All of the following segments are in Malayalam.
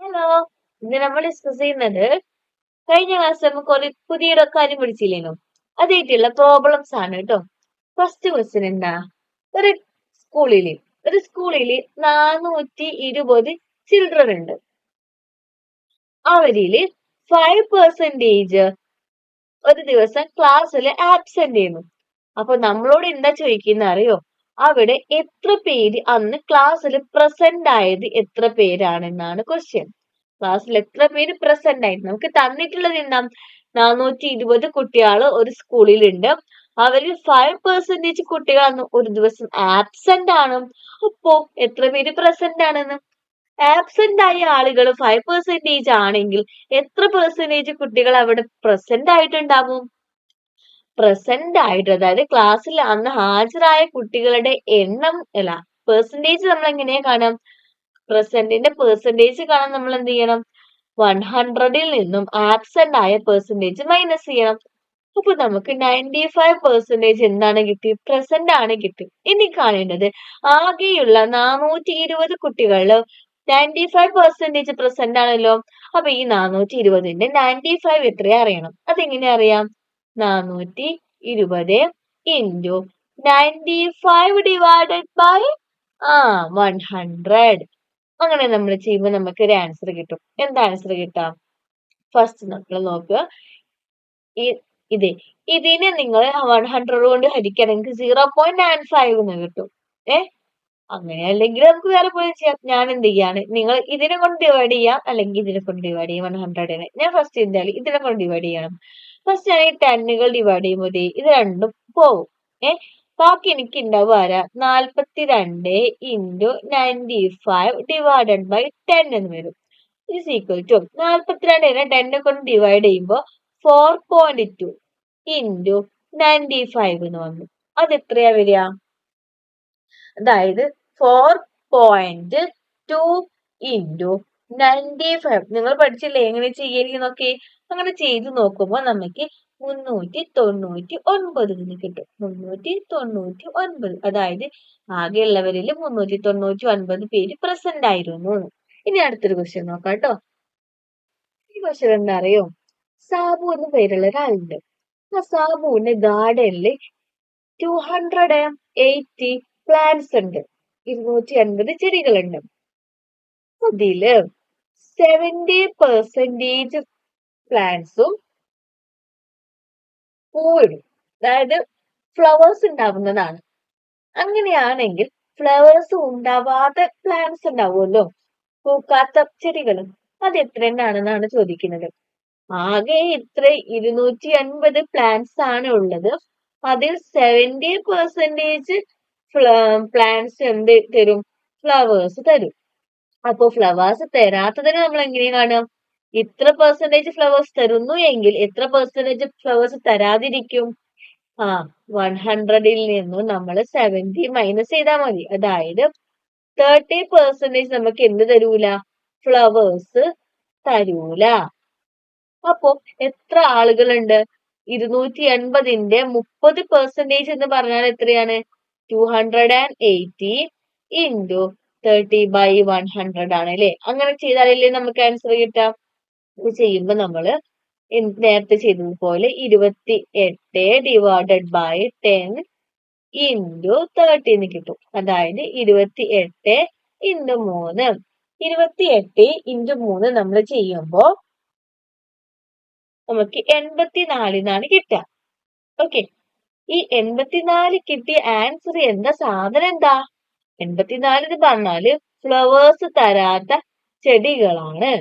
ഹലോ, ഇന്ന് നമ്മൾ ഡിസ്കസ് ചെയ്യുന്നത് കഴിഞ്ഞ ക്ലാസ് നമുക്ക് ഒരു പുതിയൊരു കാര്യം പഠിച്ചില്ലേനോ, അതായിട്ടുള്ള പ്രോബ്ലംസ് ആണ് കേട്ടോ. ഫസ്റ്റ് ക്വസ്റ്റ്യൻ എന്താ? ഒരു സ്കൂളില് ഒരു സ്കൂളില് 420 ചിൽഡ്രൻ ഉണ്ട്. അവരില് 5% ഒരു ദിവസം ക്ലാസ്സിൽ ആബ്സെന്റ് ചെയ്യുന്നു. അപ്പൊ നമ്മളോട് എന്താ ചോദിക്കുന്ന അറിയോ? അവിടെ എത്ര പേര് അന്ന് ക്ലാസ്സിൽ പ്രസന്റ് ആയത് എത്ര പേരാണെന്നാണ് ക്വസ്റ്റ്യൻ. ക്ലാസ്സിൽ എത്ര പേര് പ്രസന്റ് ആയിരുന്നു? നമുക്ക് തന്നിട്ടുള്ളത് എന്താ? 420 കുട്ടികൾ ഒരു സ്കൂളിലുണ്ട്. അവരിൽ 5% കുട്ടികൾ അന്ന് ഒരു ദിവസം ആബ്സെന്റ് ആണ്. അപ്പോ എത്ര പേര് പ്രസന്റ് ആണെന്ന്? ആബ്സെന്റ് ആയ ആളുകൾ 5% ആണെങ്കിൽ എത്ര പെർസെന്റേജ് കുട്ടികൾ അവിടെ പ്രസന്റ് ആയിട്ടുണ്ടാവും? പ്രസന്റ് ആയിട്ട്, അതായത് ക്ലാസ്സിൽ അന്ന് ഹാജരായ കുട്ടികളുടെ എണ്ണം അല്ല, പെർസെന്റേജ് നമ്മൾ എങ്ങനെയാ കാണാം? പ്രസന്റിന്റെ പെർസെന്റേജ് കാണാൻ നമ്മൾ എന്ത് ചെയ്യണം? 100ൽ നിന്നും ആബ്സെന്റ് ആയ പെർസെന്റേജ് മൈനസ് ചെയ്യണം. അപ്പൊ നമുക്ക് 95% എന്താണ് കിട്ടി? പ്രസന്റ് ആണ് കിട്ടി. ഇനി കാണേണ്ടത് ആകെയുള്ള 420 കുട്ടികളില് 95% പ്രസന്റ് ആണല്ലോ. അപ്പൊ ഈ 420ന്റെ 95 എത്രയാ അറിയണം. അതെങ്ങനെ അറിയാം? 420 into 95 divided by 100. അങ്ങനെ നമ്മൾ ചെയ്യുമ്പോൾ നമുക്ക് ഒരു ആൻസർ കിട്ടും. എന്താ ആൻസർ കിട്ടാം? ഫസ്റ്റ് നമ്മൾ നോക്കുക, ഇതേ ഇതിനെ നിങ്ങൾ 100 കൊണ്ട് ഹരിക്കുകയാണെങ്കിൽ 0.95 എന്ന് കിട്ടും. അങ്ങനെ അല്ലെങ്കിൽ നമുക്ക് വേറെ പോലെ ചെയ്യാം. ഞാൻ എന്ത് ചെയ്യാണ്, നിങ്ങൾ ഇതിനെ കൊണ്ട് ഡിവൈഡ് ചെയ്യാം, അല്ലെങ്കിൽ ഇതിനെ കൊണ്ട് ഡിവൈഡ് ചെയ്യാം. 100നെ ഞാൻ ഫസ്റ്റ് എന്തായാലും ഇതിനെ കൊണ്ട് ഡിവൈഡ് ചെയ്യണം. ഫസ്റ്റ് ആണെങ്കിൽ 10കൾ ഡിവൈഡ് ചെയ്യുമ്പോൾ ഇത് രണ്ടും പോവും. ബാക്കി എനിക്ക് ഉണ്ടാവുക ആരാ? 42 into 95 divided by 10 എന്ന് വരും. is equal to 42നെ 10 കൊണ്ട് ഡിവൈഡ് ചെയ്യുമ്പോൾ 4.2 into 95 എന്ന് വന്നു. അത് എത്രയാ വരിക? അതായത് 4.2 into 95. നിങ്ങൾ പഠിച്ചില്ലേ എങ്ങനെ ചെയ്യാനൊക്കെ? അങ്ങനെ ചെയ്ത് നോക്കുമ്പോൾ നമുക്ക് 399 എന്ന് കിട്ടും. 399. അതായത് ആകെയുള്ളവരിൽ 399 പേര് പ്രസന്റ് ആയിരുന്നു. ഇനി അടുത്തൊരു ക്വസ്റ്റ്യൻ നോക്കാം കേട്ടോ. ഈ ക്വസ്റ്റ്യൻ എന്താ അറിയോ? സാബു എന്ന് പേരുള്ള ഒരാളുണ്ട്. ആ സാബുവിന്റെ ഗാർഡനിൽ 280 പ്ലാന്റ്സ് ഉണ്ട്. 280 ചെടികളുണ്ട്. അതില് 70% പ്ലാന്റ്സും പൂവിടും, അതായത് ഫ്ലവേഴ്സ് ഉണ്ടാവുന്നതാണ്. അങ്ങനെയാണെങ്കിൽ ഫ്ലവേഴ്സ് ഉണ്ടാവാത്ത പ്ലാന്റ്സ് ഉണ്ടാവുമല്ലോ, പൂക്കാത്ത ചെടികൾ, അത് എത്ര എണ്ണാണെന്നാണ് ചോദിക്കുന്നത്. ആകെ ഇത്ര 250 പ്ലാന്റ്സ് ആണ് ഉള്ളത്. അതിൽ 70% പ്ലാന്റ്സ് എന്ത് തരും? ഫ്ലവേഴ്സ് തരും. അപ്പൊ ഫ്ലവേഴ്സ് തരാത്തതിന് നമ്മൾ എങ്ങനെ കാണാം? ഇത്ര പെർസെന്റേജ് ഫ്ലവേഴ്സ് തരുന്നു എങ്കിൽ എത്ര പെർസെന്റേജ് ഫ്ലവേഴ്സ് തരാതിരിക്കും? 100ൽ നിന്നും നമ്മൾ 70 മൈനസ് ചെയ്താൽ മതി. അതായത് 30% നമുക്ക് എന്ത് തരൂല? ഫ്ലവേഴ്സ് തരൂല. അപ്പൊ എത്ര ആളുകളുണ്ട്? 280ന്റെ 30% എന്ന് പറഞ്ഞാൽ എത്രയാണ്? 280 into 30 by 100 ആണ് അല്ലെ? അങ്ങനെ ചെയ്താലല്ലേ നമുക്ക് ആൻസർ കിട്ടാം. ഇത് ചെയ്യുമ്പോൾ നമ്മള് നേരത്തെ ചെയ്തതുപോലെ 28 divided by 10 into 30 എന്ന് കിട്ടും. അതായത് 28 into 3. 28 into 3 നമ്മൾ ചെയ്യുമ്പോൾ നമുക്ക് 84 എന്നാണ് കിട്ടുക. ഓക്കെ, ഈ 84 കിട്ടിയ ആൻസർ എന്താ? സാധനം എന്താ? 84 എന്ന് പറഞ്ഞാല് ഫ്ലവേഴ്സ് തരാത്ത ചെടികളാണ്.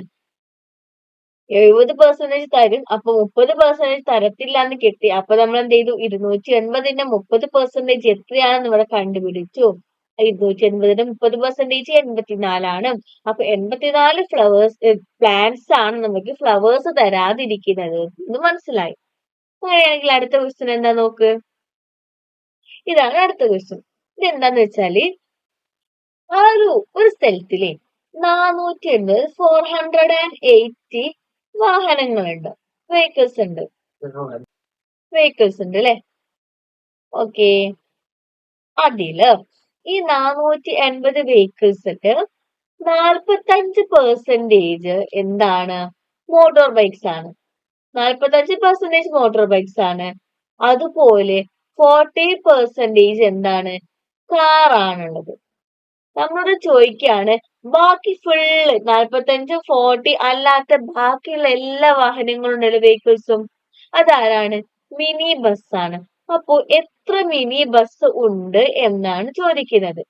70% തരും, അപ്പൊ 30% തരത്തില്ല എന്ന് കിട്ടി. അപ്പൊ നമ്മൾ എന്ത് ചെയ്തു? 280ന്റെ 30% എത്രയാണെന്ന് ഇവിടെ കണ്ടുപിടിച്ചു. 280ന്റെ 30% 84 അപ്പൊ 84 ഫ്ലവേഴ്സ് പ്ലാന്റ്സ് ആണ് നമുക്ക് ഫ്ലവേഴ്സ് തരാതിരിക്കുന്നത് എന്ന് മനസ്സിലായി. അങ്ങനെയാണെങ്കിൽ അടുത്ത ക്വസ്റ്റ്യൻ എന്താ നോക്ക്. ഇതാണ് അടുത്ത ക്വസ്റ്റ്യൻ. ഇതെന്താന്ന് വെച്ചാല് ഒരു സ്ഥലത്തിലെ 480 വാഹനങ്ങളുണ്ട്, വെഹിക്കിൾസ് ഉണ്ട് അല്ലെ? ഓക്കെ, അതില് ഈ 480 വെഹിക്കിൾസില് 45% എന്താണ്? മോട്ടോർ ബൈക്സ് ആണ്. 45% മോട്ടോർ ബൈക്സ് ആണ്. അതുപോലെ 40% എന്താണ്? കാർ ആണുള്ളത്. നമ്മളോട് ചോദിക്കാണ് ബാക്കി ഫുള്ള് 45, 40 അല്ലാത്ത ബാക്കിയുള്ള എല്ലാ വാഹനങ്ങളും ഉണ്ടല്ലോ, വെഹിക്കിൾസും, അതാരാണ്? മിനി ബസ് ആണ്. അപ്പോ എത്ര മിനി ബസ് ഉണ്ട് എന്നാണ് ചോദിക്കുന്നത്.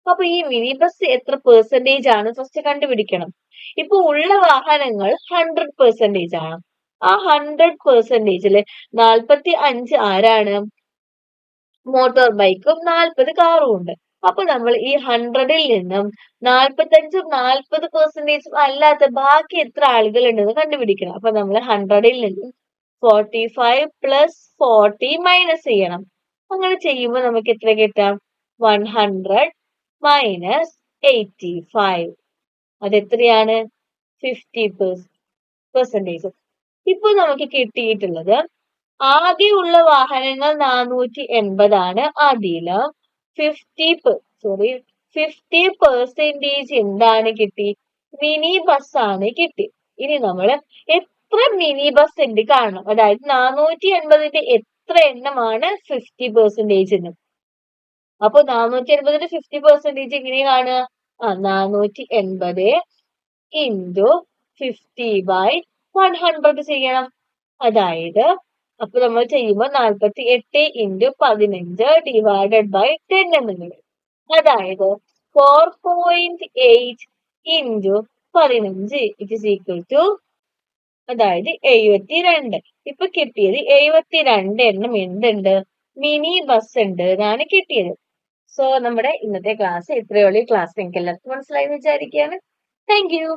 അപ്പൊ ഈ മിനി ബസ് എത്ര പെർസെന്റേജ് ആണ് ഫസ്റ്റ് കണ്ടുപിടിക്കണം. ഇപ്പൊ ഉള്ള വാഹനങ്ങൾ 100% ആണ്. ആ 100%ല് 45 ആരാണ്? മോട്ടോർ ബൈക്കും 40 കാറും ഉണ്ട്. അപ്പൊ നമ്മൾ ഈ 100ൽ നിന്നും 45ഉം 40% അല്ലാത്ത ബാക്കി എത്ര ആളുകൾ ഉണ്ടെന്ന് കണ്ടുപിടിക്കണം. അപ്പൊ നമ്മൾ 100ൽ നിന്നും 45 പ്ലസ് 40 മൈനസ് ചെയ്യണം. അങ്ങനെ ചെയ്യുമ്പോൾ നമുക്ക് എത്ര കിട്ടാം? 100 മൈനസ് 85. അതെത്രയാണ്? 50%. ഇപ്പൊ നമുക്ക് കിട്ടിയിട്ടുള്ളത് ആകെയുള്ള വാഹനങ്ങൾ 480 ആണ്. അതില് 50% എന്താണ് കിട്ടി? മിനി ബസ് ആണ് കിട്ടി. ഇനി നമ്മള് എത്ര മിനി ബസ് ഉണ്ട് കാണണം. അതായത് 480ന്റെ എത്ര എണ്ണമാണ് 50% എന്ന്. അപ്പൊ 480ന്റെ 50% എങ്ങനെ കാണുക? 480 into 50/100 ചെയ്യണം. അതായത് അപ്പൊ നമ്മൾ ചെയ്യുമ്പോൾ 48 into 15 divided by 10 എന്ന് വരും. അതായത് 4.8 into 15 it is equal to, അതായത് 72. ഇപ്പൊ കിട്ടിയത് 72 എണ്ണം എന്തുണ്ട്? മിനി ബസ് ഉണ്ട് എന്നാണ് കിട്ടിയത്. സോ നമ്മുടെ ഇന്നത്തെ ക്ലാസ് ഇത്രയുള്ള ക്ലാസ് നിങ്ങൾക്ക് എല്ലാവർക്കും മനസ്സിലായി വിചാരിക്കുകയാണ്. Thank you.